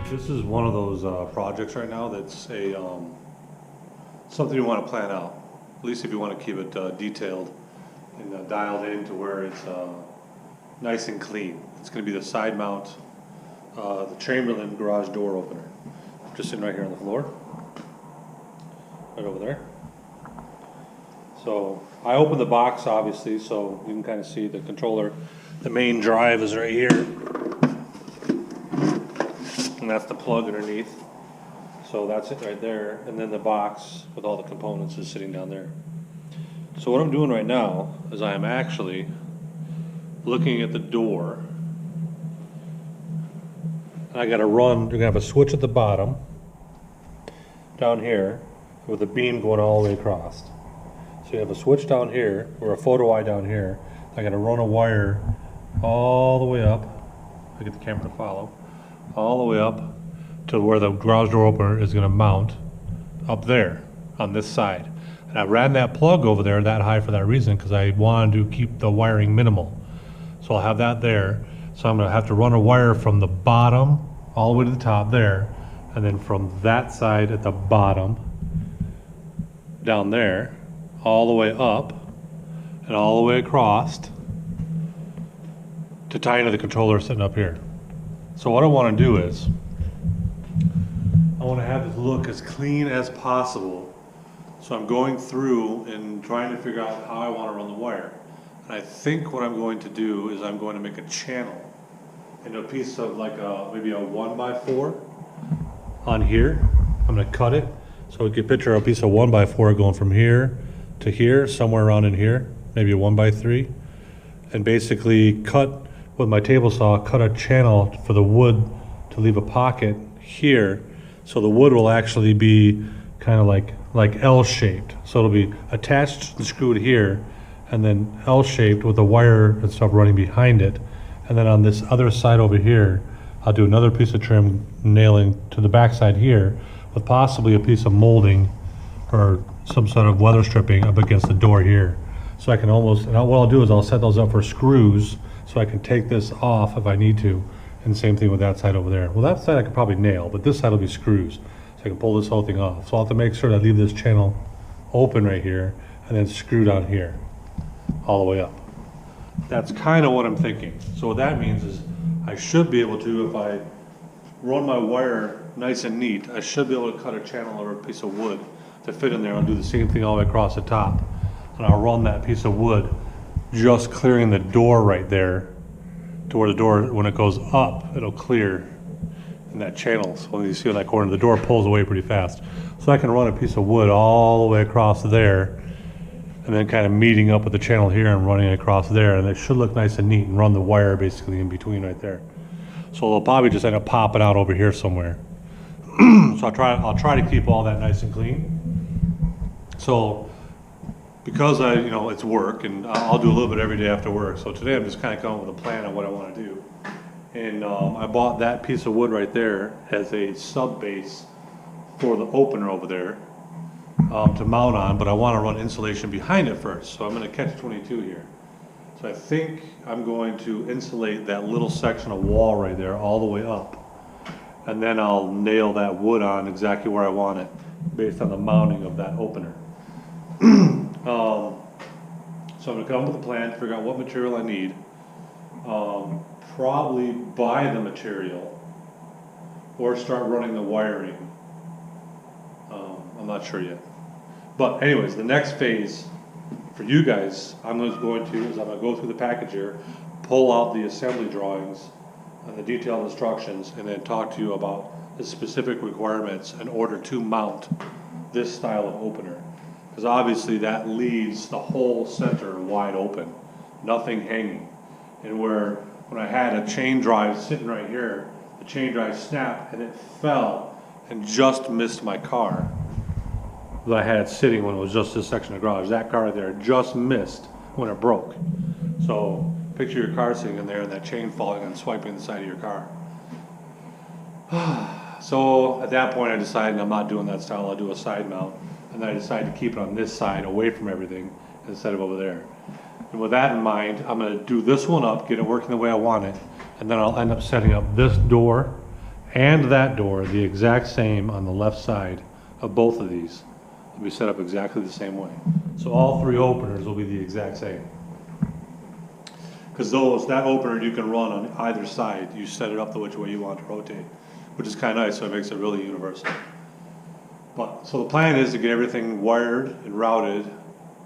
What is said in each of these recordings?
This is one of those projects right now that's a something you want to plan out, at least if you want to keep it detailed and dialed in to where it's nice and clean. It's going to be the side mount, the Chamberlin garage door opener. Just sitting right here on the floor, right over there. So I opened the box obviously, so you can kind of see the controller. The main drive is right here, and that's the plug underneath. So that's it right there, and then the box with all the components is sitting down there. So what I'm doing right now is I am actually looking at the door. I gotta run, you're gonna have a switch at the bottom, down here, with a beam going all the way across. So you have a switch down here, or a photo eye down here. I gotta run a wire all the way up, I get the camera to follow, all the way up to where the garage door opener is going to mount up there on this side. And I ran that plug over there that high for that reason, because I wanted to keep the wiring minimal. So I'll have that there. So I'm going to have to run a wire from the bottom all the way to the top there, and then from that side at the bottom down there all the way up and all the way across to tie into the controller sitting up here. So what I want to do is I want to have this look as clean as possible. So I'm going through and trying to figure out how I want to run the wire. And I think what I'm going to do is I'm going to make a channel into a piece of like maybe a 1x4 on here. I'm going to cut it. So we can picture a piece of 1x4 going from here to here, somewhere around in here, maybe a 1x3. And basically cut with my table saw, cut a channel for the wood to leave a pocket here. So the wood will actually be kind of like L-shaped. So it'll be attached and screwed here, and then L-shaped with the wire and stuff running behind it. And then on this other side over here, I'll do another piece of trim nailing to the back side here with possibly a piece of molding or some sort of weather stripping up against the door here. So I can almost, and what I'll do is I'll set those up for screws so I can take this off if I need to. And same thing with that side over there. Well, that side I could probably nail, but this side will be screws. So I can pull this whole thing off. So I'll have to make sure that I leave this channel open right here and then screw down here, all the way up. That's kind of what I'm thinking. So what that means is I should be able to, if I run my wire nice and neat, I should be able to cut a channel or a piece of wood to fit in there and do the same thing all the way across the top. And I'll run that piece of wood just clearing the door right there to where the door, when it goes up, it'll clear in that channel. So when you see in that corner, the door pulls away pretty fast. So I can run a piece of wood all the way across there and then kind of meeting up with the channel here and running across there. And it should look nice and neat and run the wire basically in between right there. So they'll probably just end up popping out over here somewhere. So I'll try to keep all that nice and clean. So because it's work, and I'll do a little bit every day after work. So today I'm just kind of coming with a plan on what I want to do. And I bought that piece of wood right there as a sub base for the opener over there to mount on, but I want to run insulation behind it first. So I'm going to catch 22 here. So I think I'm going to insulate that little section of wall right there all the way up. And then I'll nail that wood on exactly where I want it based on the mounting of that opener. So I'm going to come up with a plan, figure out what material I need, probably buy the material or start running the wiring. I'm not sure yet. But anyways, the next phase for you guys, I'm going to go through the package here, pull out the assembly drawings and the detailed instructions, and then talk to you about the specific requirements in order to mount this style of opener. Because obviously that leaves the whole center wide open, nothing hanging. And when I had a chain drive sitting right here, the chain drive snapped and it fell and just missed my car that I had sitting when it was just this section of garage. That car right there just missed when it broke. So picture your car sitting in there and that chain falling and swiping the side of your car. So at that point I decided I'm not doing that style, I'll do a side mount. And then I decided to keep it on this side away from everything instead of over there. And with that in mind, I'm gonna do this one up, get it working the way I want it, and then I'll end up setting up this door and that door the exact same on the left side of both of these. They'll be set up exactly the same way. So all three openers will be the exact same. Because that opener you can run on either side. You set it up the which way you want to rotate, which is kind of nice, so it makes it really universal. So the plan is to get everything wired and routed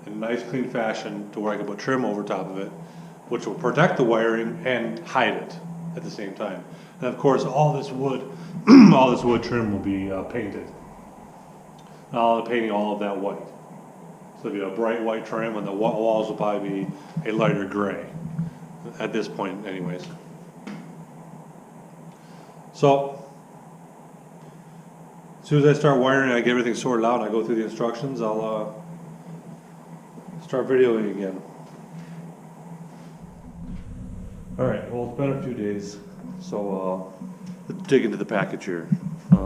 in a nice clean fashion to where I can put trim over top of it, which will protect the wiring and hide it at the same time. And of course, all this wood, all this wood trim will be painted. I'll be painting all of that white. So there'll be a bright white trim, and the walls will probably be a lighter gray at this point anyways. So as soon as I start wiring and I get everything sorted out and I go through the instructions, I'll start videoing again. Alright, well, it's been a few days, so let's dig into the package here. Get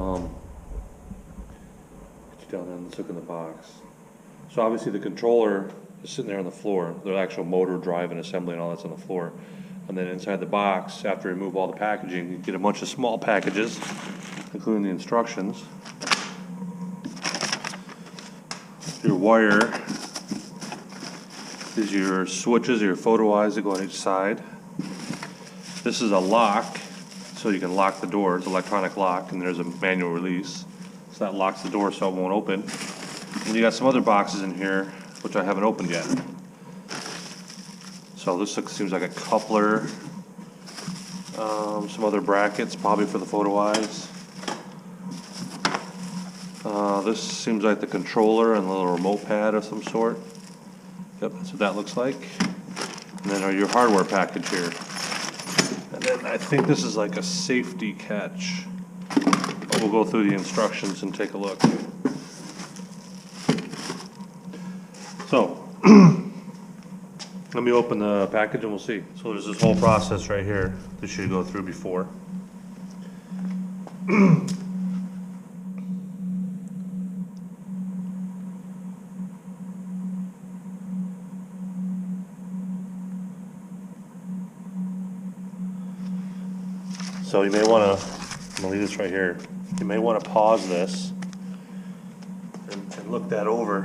you down there and let's look in the box. So obviously the controller is sitting there on the floor. The actual motor, drive, and assembly and all that's on the floor. And then inside the box, after you remove all the packaging, you get a bunch of small packages, including the instructions. Your wire is your switches, your photo eyes that go on each side. This is a lock, so you can lock the door. It's an electronic lock, and there's a manual release. So that locks the door so it won't open. And you got some other boxes in here, which I haven't opened yet. So this seems like a coupler, some other brackets, probably for the photo eyes. This seems like the controller and a little remote pad of some sort. Yep, that's what that looks like. And then your hardware package here. And then I think this is like a safety catch. But we'll go through the instructions and take a look. So, let me open the package and we'll see. So there's this whole process right here that should go through before. So you may want to, I'm going to leave this right here. You may want to pause this and look that over.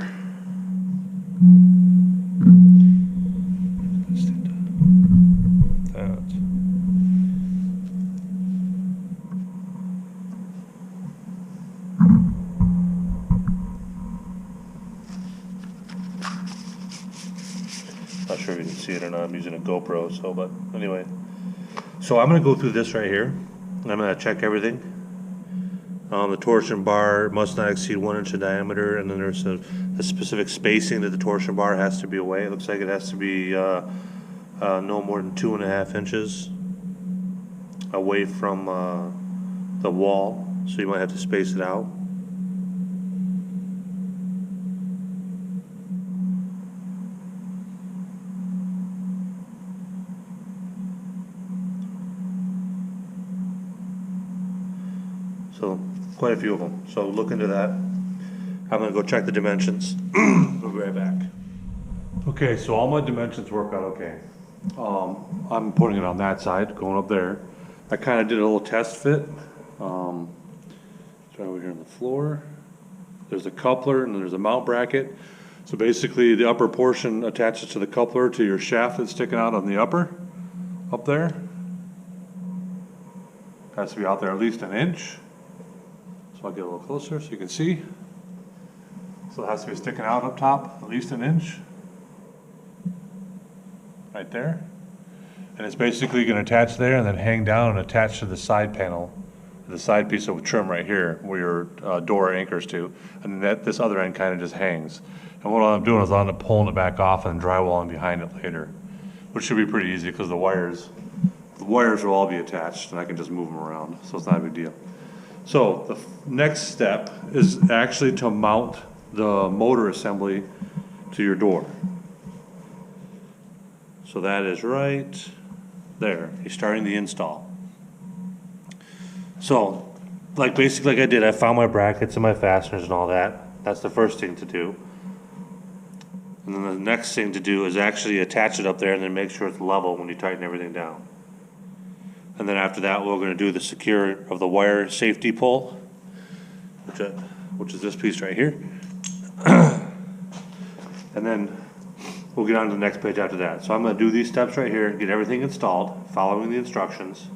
Not sure if you can see it or not. I'm using a GoPro, so, but anyway. So I'm going to go through this right here, and I'm going to check everything. The torsion bar must not exceed 1 inch in diameter, and then there's a specific spacing that the torsion bar has to be away. It looks like it has to be no more than 2.5 inches away from the wall, so you might have to space it out. So quite a few of them. So look into that. I'm going to go check the dimensions. We'll be right back. Okay, so all my dimensions work out okay. I'm putting it on that side, going up there. I kind of did a little test fit. It's right over here on the floor. There's a coupler and there's a mount bracket. So basically the upper portion attaches to the coupler to your shaft that's sticking out on the upper, up there. Has to be out there at least 1 inch. So I'll get a little closer so you can see. So it has to be sticking out up top at least 1 inch. Right there. And it's basically going to attach there and then hang down and attach to the side panel, the side piece of trim right here where your door anchors to. And then this other end kind of just hangs. And what I'm doing is I'm pulling it back off and drywalling behind it later, which should be pretty easy because the wires will all be attached and I can just move them around. So it's not a big deal. So the next step is actually to mount the motor assembly to your door. So that is right there. You're starting the install. So, basically like I did, I found my brackets and my fasteners and all that. That's the first thing to do. And then the next thing to do is actually attach it up there and then make sure it's level when you tighten everything down. And then after that, we're gonna do the secure of the wire safety pull, which is this piece right here. And then we'll get on to the next page after that. So I'm gonna do these steps right here and get everything installed, following the instructions.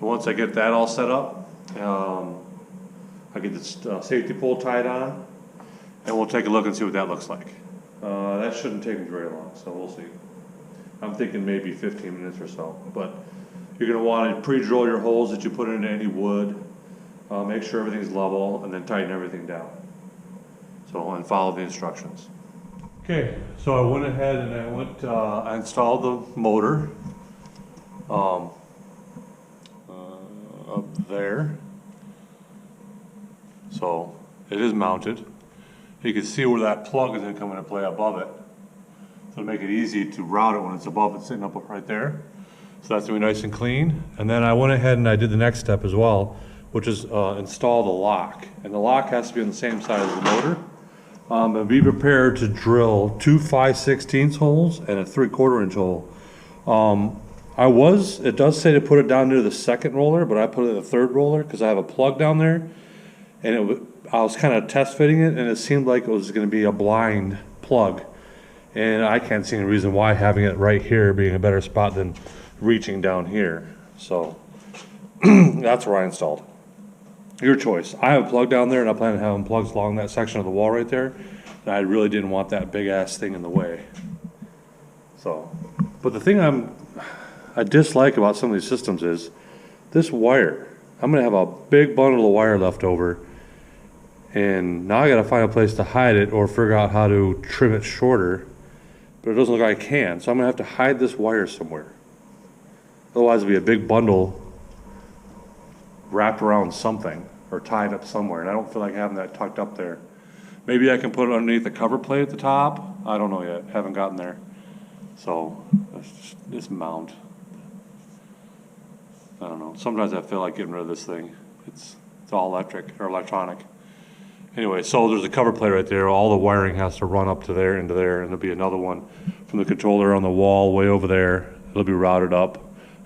Once I get that all set up, I get this safety pole tied on, and we'll take a look and see what that looks like. That shouldn't take me very long, so we'll see. I'm thinking maybe 15 minutes or so, but you're going to want to pre-drill your holes that you put into any wood, make sure everything's level, and then tighten everything down. So, and follow the instructions. Okay, so I went ahead and I installed the motor. Up there. So it is mounted. You can see where that plug is going to come into play above it. So to make it easy to route it when it's above it, sitting up right there. So that's going to be nice and clean. And then I went ahead and I did the next step as well, which is install the lock. And the lock has to be on the same side as the motor. And be prepared to drill 2 5/16 holes and a 3/4 inch hole. It does say to put it down near the second roller, but I put it in the third roller because I have a plug down there, and I was kind of test fitting it, and it seemed like it was going to be a blind plug, and I can't see any reason why having it right here being a better spot than reaching down here. So that's where I installed. Your choice. I have a plug down there, and I plan on having plugs along that section of the wall right there, and I really didn't want that big ass thing in the way. So, but the thing I dislike about some of these systems is this wire. I'm gonna have a big bundle of wire left over, and now I gotta find a place to hide it or figure out how to trim it shorter, but it doesn't look like I can, so I'm gonna have to hide this wire somewhere. Otherwise it'll be a big bundle wrapped around something or tied up somewhere, and I don't feel like having that tucked up there. Maybe I can put it underneath the cover plate at the top. I don't know yet, haven't gotten there. So this mount, I don't know. Sometimes I feel like getting rid of this thing. It's all electric or electronic. Anyway, so there's a cover plate right there. All the wiring has to run up to there, into there, and there'll be another one from the controller on the wall way over there. It'll be routed up.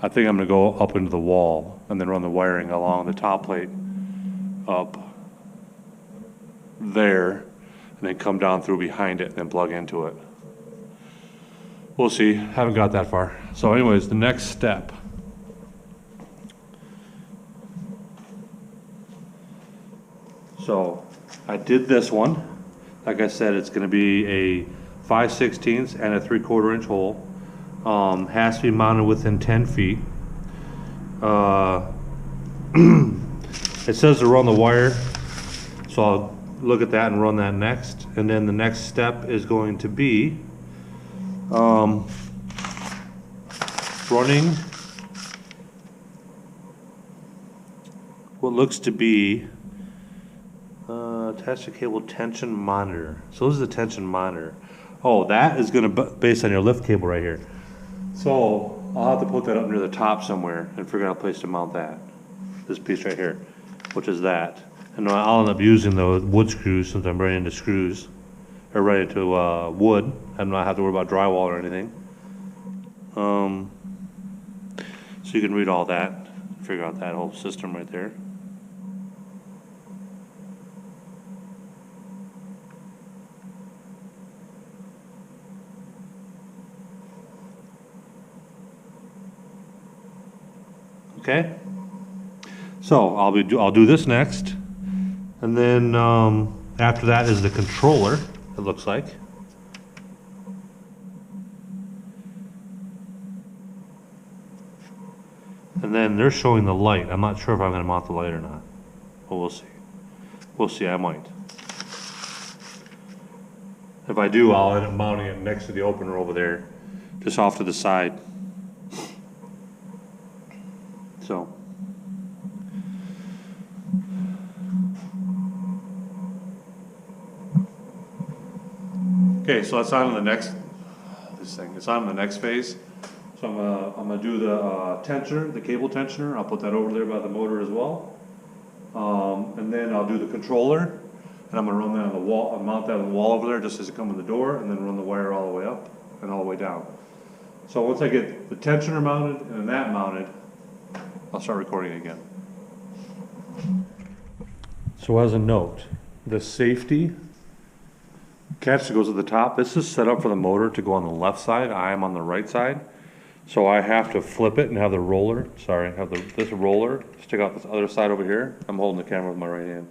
I think I'm gonna go up into the wall and then run the wiring along the top plate up there, and then come down through behind it and then plug into it. We'll see. Haven't got that far. So anyways, the next step. So I did this one. Like I said, it's going to be a 5/16 and a 3/4 inch hole. Has to be mounted within 10 feet. It says to run the wire, so I'll look at that and run that next. And then the next step is going to be running what looks to be attach the cable tension monitor. So this is the tension monitor. Oh, that is going to based on your lift cable right here. So I'll have to put that up near the top somewhere and figure out a place to mount that. This piece right here, which is that. And I'll end up using the wood screws since I'm running into screws, or right into wood. I don't have to worry about drywall or anything. So you can read all that, figure out that whole system right there. Okay, so I'll do this next, and then after that is the controller. It looks like. And then they're showing the light. I'm not sure if I'm going to mount the light or not, but we'll see. We'll see. I might. If I do, I'll end up mounting it next to the opener over there, just off to the side. So, okay, so it's on to the next, it's on to the next phase. So So I'm gonna do the tensioner, the cable tensioner. I'll put that over there by the motor as well. And then I'll do the controller, and I'm gonna run that on the wall. I'll mount that on the wall over there just as it comes in the door, and then run the wire all the way up and all the way down. So once I get the tensioner mounted and that mounted, I'll start recording again. So as a note, the safety catch that goes at the top, this is set up for the motor to go on the left side. I am on the right side. So I have to flip it and have the roller, this roller stick out this other side over here. I'm holding the camera with my right hand.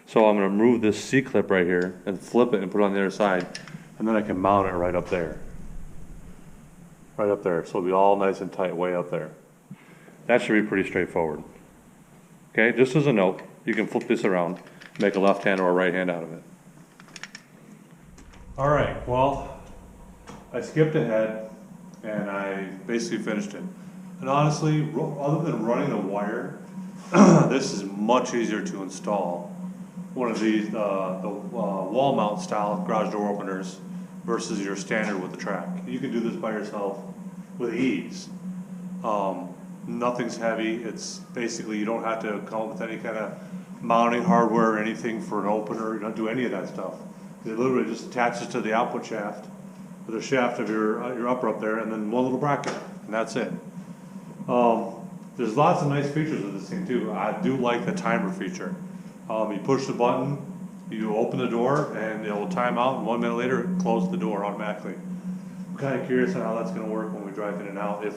So I'm gonna remove this C-clip right here and flip it and put it on the other side. And then I can mount it right up there. Right up there, so it'll be all nice and tight way up there. That should be pretty straightforward. Okay, just as a note, you can flip this around, make a left hand or a right hand out of it. All right, well, I skipped ahead and I basically finished it. And honestly, other than running the wire, this is much easier to install. One of these, the wall mount style garage door openers versus your standard with the track. You can do this by yourself with ease. Nothing's heavy. It's basically, you don't have to come up with any kind of mounting hardware or anything for an opener. You don't do any of that stuff. It literally just attaches to the output shaft, with the shaft of your upper up there, and then one little bracket, and that's it. There's lots of nice features with this thing too. I do like the timer feature. You push the button, you open the door, and it will time out, and 1 minute later, it closes the door automatically. I'm kind of curious on how that's going to work when we drive in and out. If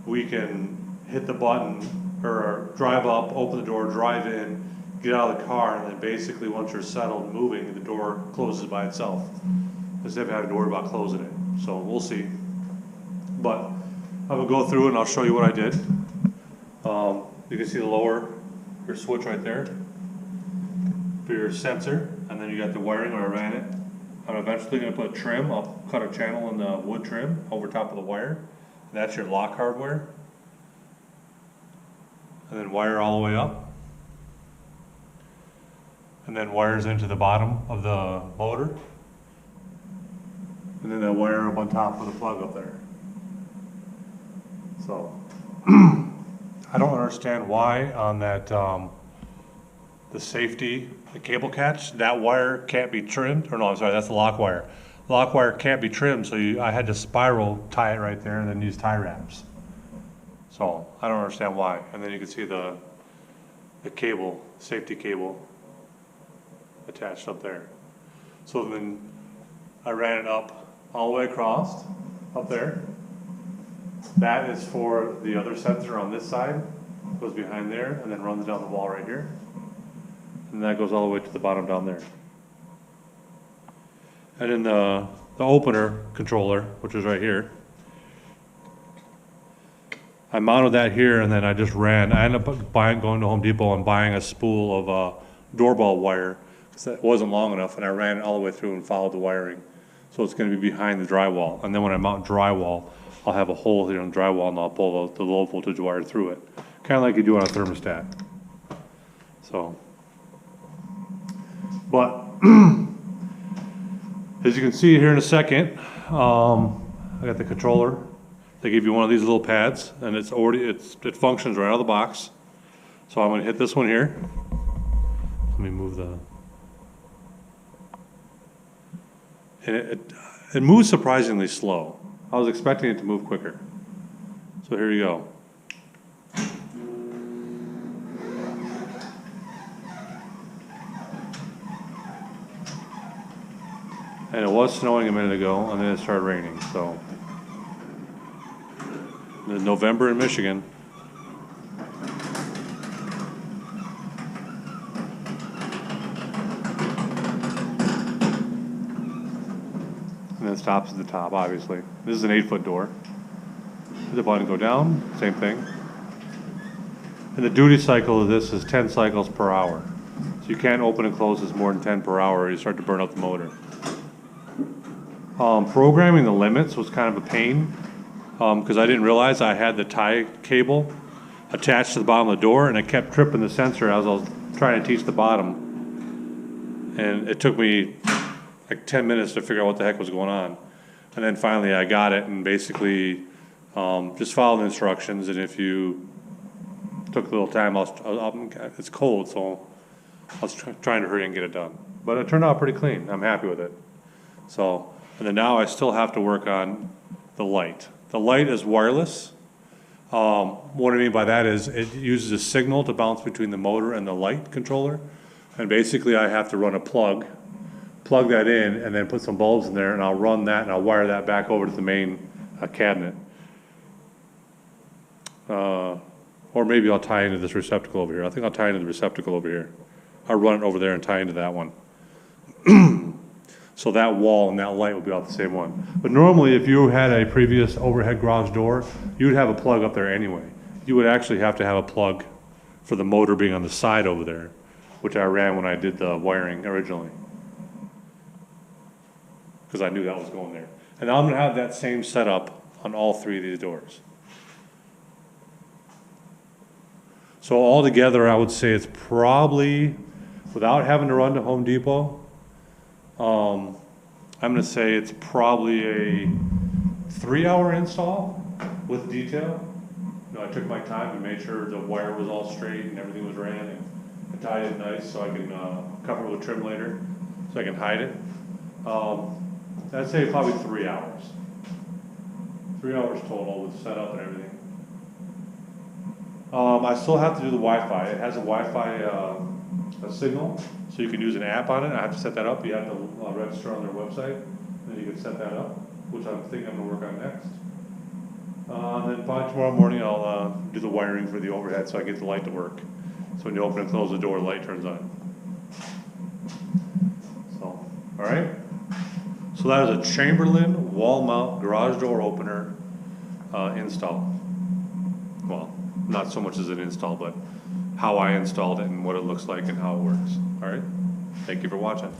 we can hit the button, or drive up, open the door, drive in, get out of the car, and then basically once you're settled and moving, the door closes by itself. Instead of having to worry about closing it. So we'll see. But I'm gonna go through and I'll show you what I did. You can see your switch right there for your sensor, and then you got the wiring where I ran it. I'm eventually gonna put trim. I'll cut a channel in the wood trim over top of the wire. That's your lock hardware. And then wire all the way up. And then wires into the bottom of the motor. And then that wire up on top with a plug up there. So, I don't understand why on that, the safety, the cable catch, that wire can't be trimmed, or no, I'm sorry, that's the lock wire. Lock wire can't be trimmed, so I had to spiral tie it right there and then use tie wraps. So, I don't understand why. And then you can see the cable, safety cable attached up there. So then I ran it up all the way across, up there. That is for the other sensor on this side, goes behind there, and then runs down the wall right here. And that goes all the way to the bottom down there. And then the opener controller, which is right here, I mounted that here, and then I just ran. I ended up going to Home Depot and buying a spool of doorbell wire, because it wasn't long enough, and I ran it all the way through and followed the wiring. So it's going to be behind the drywall. And then when I mount drywall, I'll have a hole here in the drywall, and I'll pull the low voltage wire through it. Kind of like you do on a thermostat. So, but as you can see here in a second, I got the controller. They give you one of these little pads, and it functions right out of the box. So I'm going to hit this one here. Let me move and it moves surprisingly slow. I was expecting it to move quicker. So here you go. And it was snowing a minute ago, and then it started raining. So, in November in Michigan. And then it stops at the top, obviously. This is an 8-foot door. The button go down, same thing. And the duty cycle of this is 10 cycles per hour. So you can't open and close this more than 10 per hour, or you start to burn out the motor. Programming the limits was kind of a pain, because I didn't realize I had the tie cable attached to the bottom of the door, and it kept tripping the sensor as I was trying to teach the bottom. And it took me like 10 minutes to figure out what the heck was going on. And then finally I got it, and basically Just follow the instructions, and if you took a little time, it's cold, so I was trying to hurry and get it done. But it turned out pretty clean. I'm happy with it. So, and then now I still have to work on the light. The light is wireless. What I mean by that is it uses a signal to bounce between the motor and the light controller. And basically I have to run a plug that in, and then put some bulbs in there, and I'll run that and I'll wire that back over to the main cabinet. Or maybe I'll tie into this receptacle over here. I think I'll tie into the receptacle over here. I'll run it over there and tie into that one. So that wall and that light will be off the same one. But normally, if you had a previous overhead garage door, you would have a plug up there anyway. You would actually have to have a plug for the motor being on the side over there, which I ran when I did the wiring originally, because I knew that was going there. And I'm gonna have that same setup on all three of these doors. So altogether, I would say it's probably, without having to run to Home Depot, I'm gonna say it's probably a 3-hour install with detail. You know, I took my time and made sure the wire was all straight and everything was ran, and I tied it nice so I can cover it with trim later so I can hide it. I'd say probably 3 hours. 3 hours total with setup and everything. I still have to do the Wi-Fi. It has a Wi-Fi a signal, so you can use an app on it. I have to set that up. You have to register on their website, and then you can set that up, which I think I'm going to work on next. Then probably tomorrow morning I'll do the wiring for the overhead so I get the light to work. So when you open and close the door, the light turns on. So, all right. So that is a Chamberlin wall mount garage door opener install. Well, not so much as an install, but how I installed it and what it looks like and how it works. All right. Thank you for watching.